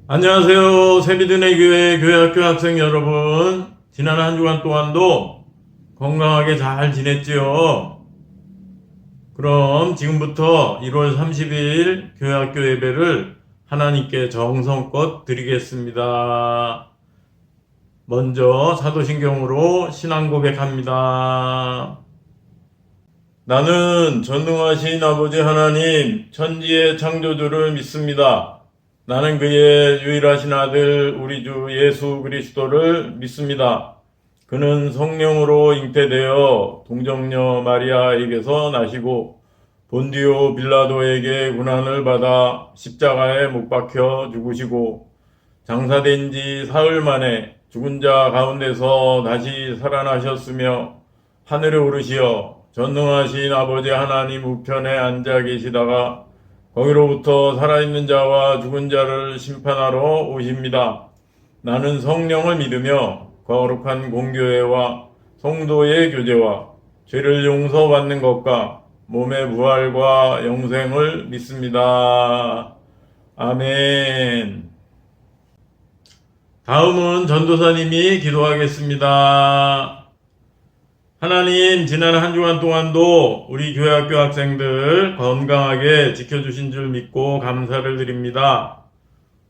안녕하세요. 새비드네 교회 교회학교 학생 여러분. 지난 한 주간 동안도 건강하게 잘 지냈지요? 그럼 지금부터 1월 30일 교회학교 예배를 하나님께 정성껏 드리겠습니다. 먼저 사도신경으로 신앙 고백합니다. 나는 전능하신 아버지 하나님, 천지의 창조주를 믿습니다. 나는 그의 유일하신 아들 우리 주 예수 그리스도를 믿습니다. 그는 성령으로 잉태되어 동정녀 마리아에게서 나시고 본디오 빌라도에게 고난을 받아 십자가에 못 박혀 죽으시고 장사된 지 사흘 만에 죽은 자 가운데서 다시 살아나셨으며 하늘에 오르시어 전능하신 아버지 하나님 우편에 앉아 계시다가 거기로부터 살아있는 자와 죽은 자를 심판하러 오십니다. 나는 성령을 믿으며 거룩한 공교회와 성도의 교제와 죄를 용서받는 것과 몸의 부활과 영생을 믿습니다. 아멘. 다음은 전도사님이 기도하겠습니다. 하나님, 지난 한 주간 동안도 우리 교회학교 학생들 건강하게 지켜주신 줄 믿고 감사를 드립니다.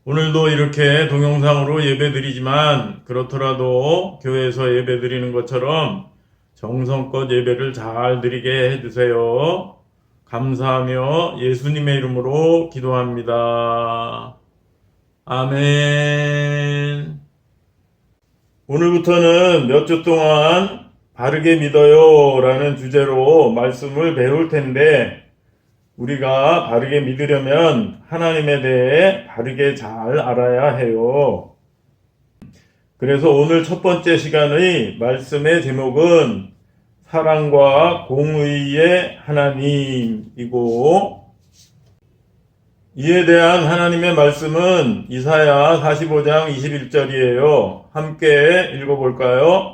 오늘도 이렇게 동영상으로 예배드리지만 그렇더라도 교회에서 예배드리는 것처럼 정성껏 예배를 잘 드리게 해주세요. 감사하며 예수님의 이름으로 기도합니다. 아멘. 오늘부터는 몇 주 동안 바르게 믿어요 라는 주제로 말씀을 배울 텐데, 우리가 바르게 믿으려면 하나님에 대해 바르게 잘 알아야 해요. 그래서 오늘 첫 번째 시간의 말씀의 제목은 사랑과 공의의 하나님이고, 이에 대한 하나님의 말씀은 이사야 45장 21절이에요. 함께 읽어볼까요?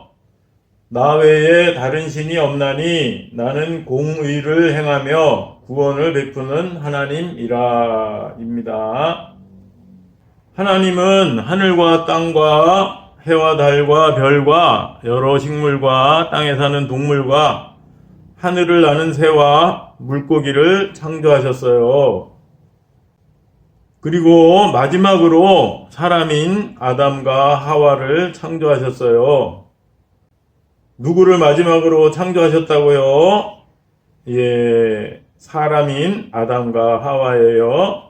나 외에 다른 신이 없나니 나는 공의를 행하며 구원을 베푸는 하나님이라 입니다. 하나님은 하늘과 땅과 해와 달과 별과 여러 식물과 땅에 사는 동물과 하늘을 나는 새와 물고기를 창조하셨어요. 그리고 마지막으로 사람인 아담과 하와를 창조하셨어요. 누구를 마지막으로 창조하셨다고요? 사람인 아담과 하와예요.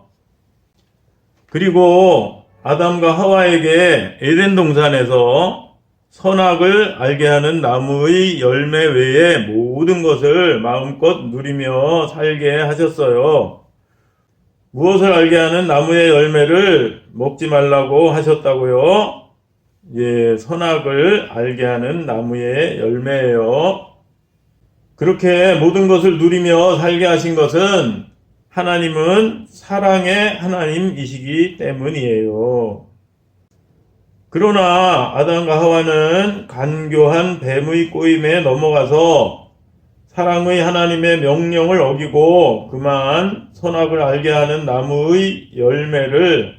그리고 아담과 하와에게 에덴 동산에서 선악을 알게 하는 나무의 열매 외에 모든 것을 마음껏 누리며 살게 하셨어요. 무엇을 알게 하는 나무의 열매를 먹지 말라고 하셨다고요? 선악을 알게 하는 나무의 열매예요. 그렇게 모든 것을 누리며 살게 하신 것은 하나님은 사랑의 하나님이시기 때문이에요. 그러나 아담과 하와는 간교한 뱀의 꼬임에 넘어가서 사랑의 하나님의 명령을 어기고 그만 선악을 알게 하는 나무의 열매를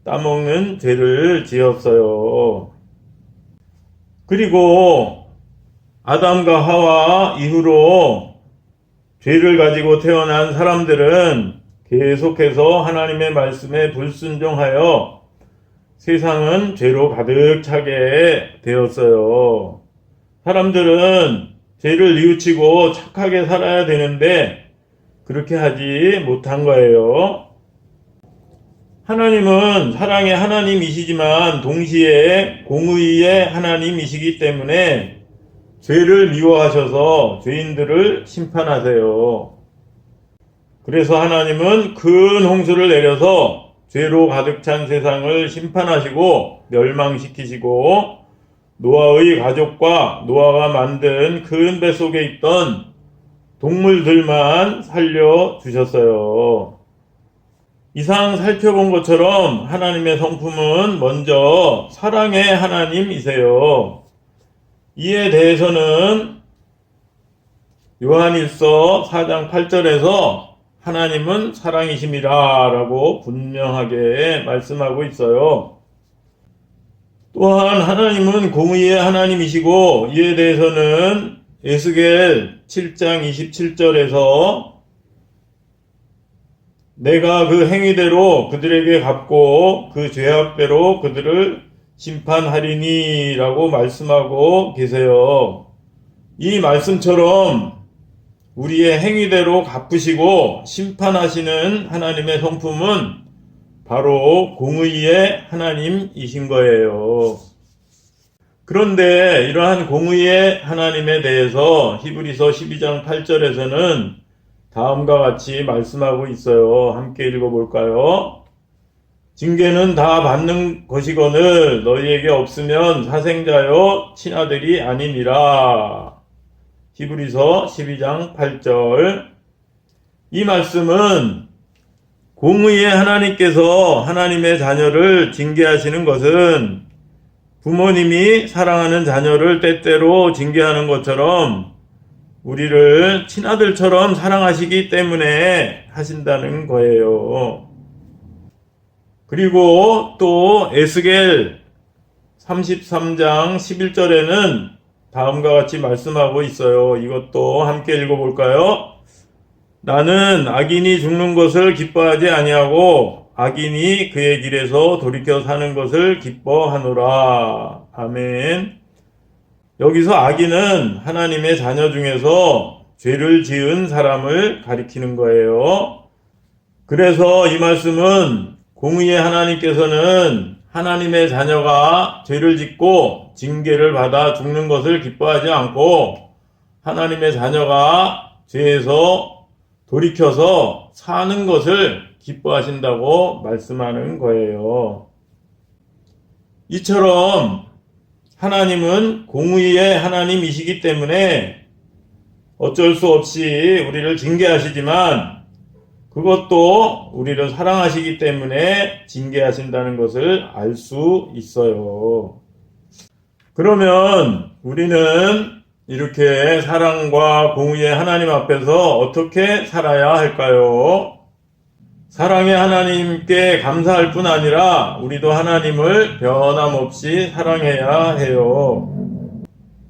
따먹는 죄를 지었어요. 그리고 아담과 하와 이후로 죄를 가지고 태어난 사람들은 계속해서 하나님의 말씀에 불순종하여 세상은 죄로 가득 차게 되었어요. 사람들은 죄를 뉘우치고 착하게 살아야 되는데 그렇게 하지 못한 거예요. 하나님은 사랑의 하나님이시지만 동시에 공의의 하나님이시기 때문에 죄를 미워하셔서 죄인들을 심판하세요. 그래서 하나님은 큰 홍수를 내려서 죄로 가득 찬 세상을 심판하시고 멸망시키시고 노아의 가족과 노아가 만든 큰 배 속에 있던 동물들만 살려주셨어요. 이상 살펴본 것처럼 하나님의 성품은 먼저 사랑의 하나님이세요. 이에 대해서는 요한일서 4장 8절에서 하나님은 사랑이심이라 라고 분명하게 말씀하고 있어요. 또한 하나님은 공의의 하나님이시고, 이에 대해서는 에스겔 7장 27절에서 내가 그 행위대로 그들에게 갚고 그 죄악대로 그들을 심판하리니 라고 말씀하고 계세요. 이 말씀처럼 우리의 행위대로 갚으시고 심판하시는 하나님의 성품은 바로 공의의 하나님이신 거예요. 그런데 이러한 공의의 하나님에 대해서 히브리서 12장 8절에서는 다음과 같이 말씀하고 있어요. 함께 읽어볼까요? 징계는 다 받는 것이거늘 너희에게 없으면 사생자여 친아들이 아니니라. 히브리서 12장 8절. 이 말씀은 공의의 하나님께서 하나님의 자녀를 징계하시는 것은 부모님이 사랑하는 자녀를 때때로 징계하는 것처럼 우리를 친아들처럼 사랑하시기 때문에 하신다는 거예요. 그리고 또 에스겔 33장 11절에는 다음과 같이 말씀하고 있어요. 이것도 함께 읽어볼까요? 나는 악인이 죽는 것을 기뻐하지 아니하고 악인이 그의 길에서 돌이켜 사는 것을 기뻐하노라. 아멘. 여기서 악인은 하나님의 자녀 중에서 죄를 지은 사람을 가리키는 거예요. 그래서 이 말씀은 공의의 하나님께서는 하나님의 자녀가 죄를 짓고 징계를 받아 죽는 것을 기뻐하지 않고 하나님의 자녀가 죄에서 돌이켜서 사는 것을 기뻐하신다고 말씀하는 거예요. 이처럼 하나님은 공의의 하나님이시기 때문에 어쩔 수 없이 우리를 징계하시지만 그것도 우리를 사랑하시기 때문에 징계하신다는 것을 알 수 있어요. 그러면 우리는 이렇게 사랑과 공의의 하나님 앞에서 어떻게 살아야 할까요? 사랑의 하나님께 감사할 뿐 아니라 우리도 하나님을 변함없이 사랑해야 해요.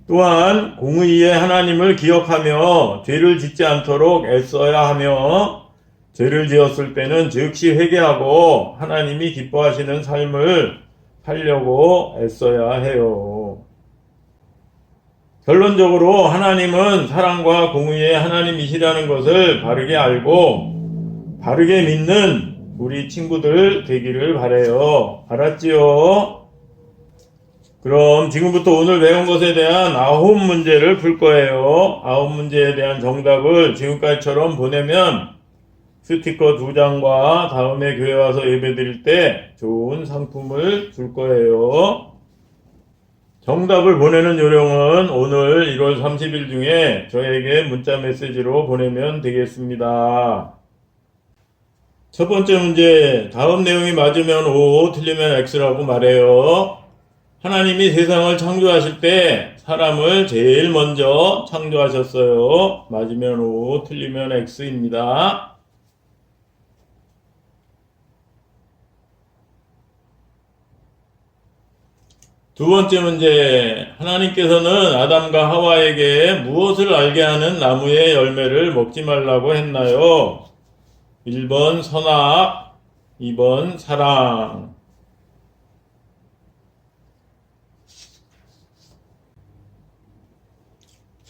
또한 공의의 하나님을 기억하며 죄를 짓지 않도록 애써야 하며 죄를 지었을 때는 즉시 회개하고 하나님이 기뻐하시는 삶을 살려고 애써야 해요. 결론적으로 하나님은 사랑과 공의의 하나님이시라는 것을 바르게 알고 바르게 믿는 우리 친구들 되기를 바라요. 알았지요? 그럼 지금부터 오늘 배운 것에 대한 9문제를 풀 거예요. 9문제에 대한 정답을 지금까지처럼 보내면 스티커 2장과 다음에 교회 와서 예배 드릴 때 좋은 상품을 줄 거예요. 정답을 보내는 요령은 오늘 1월 30일 중에 저에게 문자 메시지로 보내면 되겠습니다. 첫 번째 문제, 다음 내용이 맞으면 O, 틀리면 X라고 말해요. 하나님이 세상을 창조하실 때 사람을 제일 먼저 창조하셨어요. 맞으면 O, 틀리면 X입니다. 두 번째 문제, 하나님께서는 아담과 하와에게 무엇을 알게 하는 나무의 열매를 먹지 말라고 했나요? 1번 선악, 2번 사랑.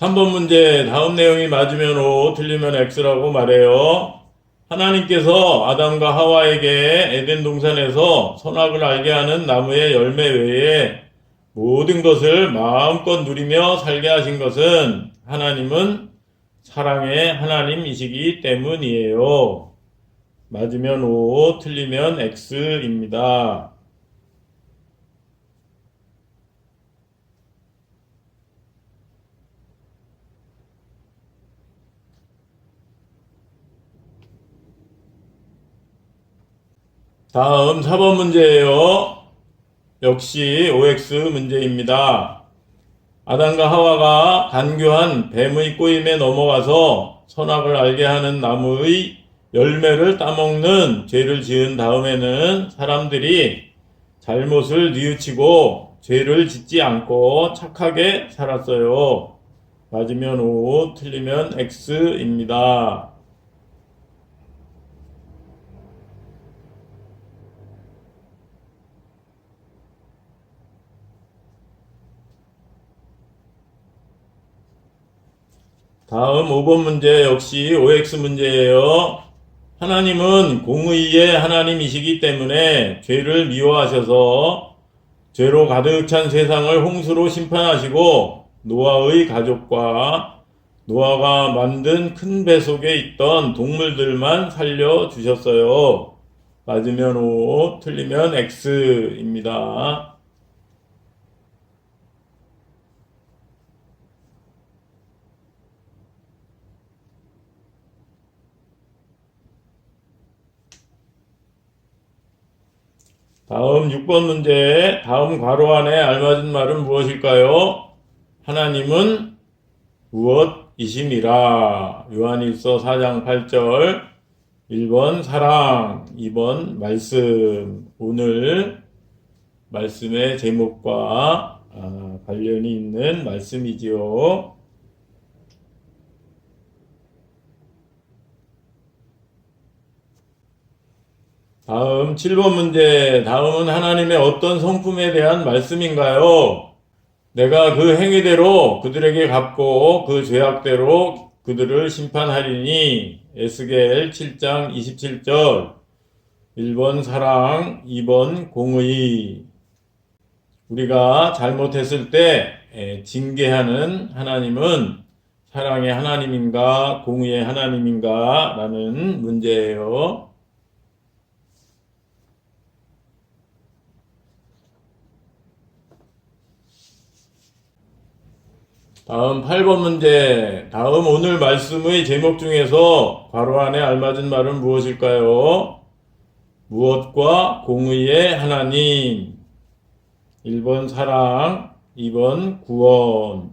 3번 문제, 다음 내용이 맞으면 O, 틀리면 X라고 말해요. 하나님께서 아담과 하와에게 에덴 동산에서 선악을 알게 하는 나무의 열매 외에 모든 것을 마음껏 누리며 살게 하신 것은 하나님은 사랑의 하나님이시기 때문이에요. 맞으면 O, 틀리면 X입니다. 다음 4번 문제예요. 역시 OX 문제입니다. 아담과 하와가 간교한 뱀의 꼬임에 넘어가서 선악을 알게 하는 나무의 열매를 따먹는 죄를 지은 다음에는 사람들이 잘못을 뉘우치고 죄를 짓지 않고 착하게 살았어요. 맞으면 O, 틀리면 X입니다. 다음 5번 문제 역시 OX 문제예요. 하나님은 공의의 하나님이시기 때문에 죄를 미워하셔서 죄로 가득 찬 세상을 홍수로 심판하시고 노아의 가족과 노아가 만든 큰 배 속에 있던 동물들만 살려주셨어요. 맞으면 O, 틀리면 X입니다. 다음 6번 문제, 다음 괄호 안에 알맞은 말은 무엇일까요? 하나님은 무엇이심이라. 요한일서 4장 8절. 1번 사랑, 2번 말씀. 오늘 말씀의 제목과 관련이 있는 말씀이지요. 다음 7번 문제. 다음은 하나님의 어떤 성품에 대한 말씀인가요? 내가 그 행위대로 그들에게 갚고 그 죄악대로 그들을 심판하리니. 에스겔 7장 27절. 1번 사랑, 2번 공의. 우리가 잘못했을 때 징계하는 하나님은 사랑의 하나님인가 공의의 하나님인가 라는 문제예요. 다음 8번 문제. 다음 오늘 말씀의 제목 중에서 괄호 안에 알맞은 말은 무엇일까요? 무엇과 공의의 하나님. 1번 사랑, 2번 구원.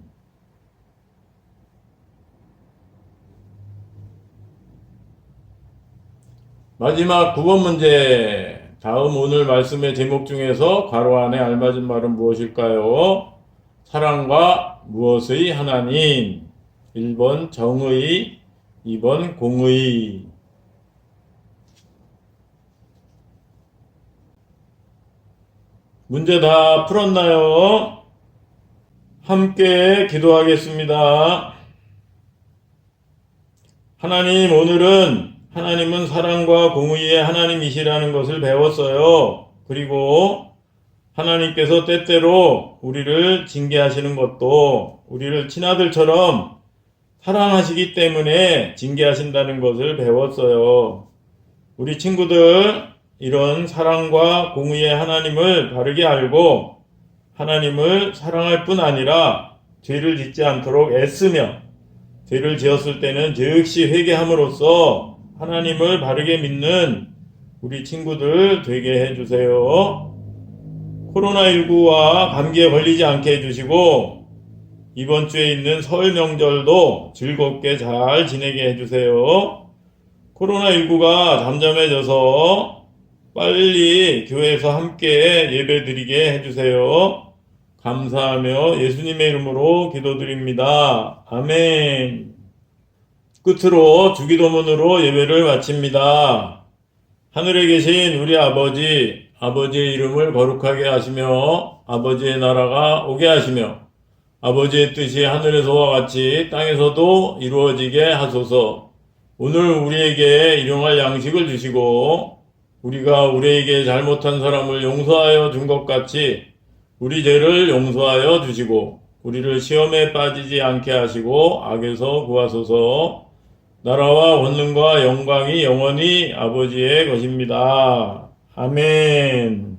마지막 9번 문제. 다음 오늘 말씀의 제목 중에서 괄호 안에 알맞은 말은 무엇일까요? 사랑과 무엇의 하나님. 1번 정의, 2번 공의. 문제 다 풀었나요? 함께 기도하겠습니다. 하나님, 오늘은 하나님은 사랑과 공의의 하나님이시라는 것을 배웠어요. 그리고 하나님께서 때때로 우리를 징계하시는 것도 우리를 친아들처럼 사랑하시기 때문에 징계하신다는 것을 배웠어요. 우리 친구들, 이런 사랑과 공의의 하나님을 바르게 알고 하나님을 사랑할 뿐 아니라 죄를 짓지 않도록 애쓰며 죄를 지었을 때는 즉시 회개함으로써 하나님을 바르게 믿는 우리 친구들 되게 해주세요. 코로나19와 감기에 걸리지 않게 해주시고 이번 주에 있는 설 명절도 즐겁게 잘 지내게 해주세요. 코로나19가 잠잠해져서 빨리 교회에서 함께 예배드리게 해주세요. 감사하며 예수님의 이름으로 기도드립니다. 아멘. 끝으로 주기도문으로 예배를 마칩니다. 하늘에 계신 우리 아버지, 아버지의 이름을 거룩하게 하시며 아버지의 나라가 오게 하시며 아버지의 뜻이 하늘에서와 같이 땅에서도 이루어지게 하소서. 오늘 우리에게 일용할 양식을 주시고 우리가 우리에게 잘못한 사람을 용서하여 준 것 같이 우리 죄를 용서하여 주시고 우리를 시험에 빠지지 않게 하시고 악에서 구하소서. 나라와 권능과 영광이 영원히 아버지의 것입니다. 아멘.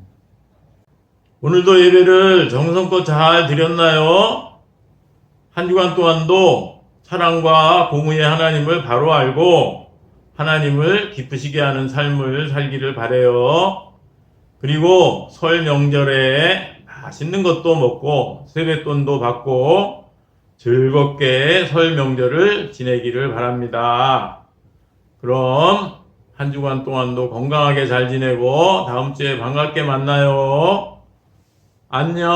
오늘도 예배를 정성껏 잘 드렸나요? 한 주간 동안도 사랑과 공의의 하나님을 바로 알고 하나님을 기쁘시게 하는 삶을 살기를 바라요. 그리고 설 명절에 맛있는 것도 먹고 세뱃돈도 받고 즐겁게 설 명절을 지내기를 바랍니다. 그럼 한 주간 동안도 건강하게 잘 지내고 다음 주에 반갑게 만나요. 안녕.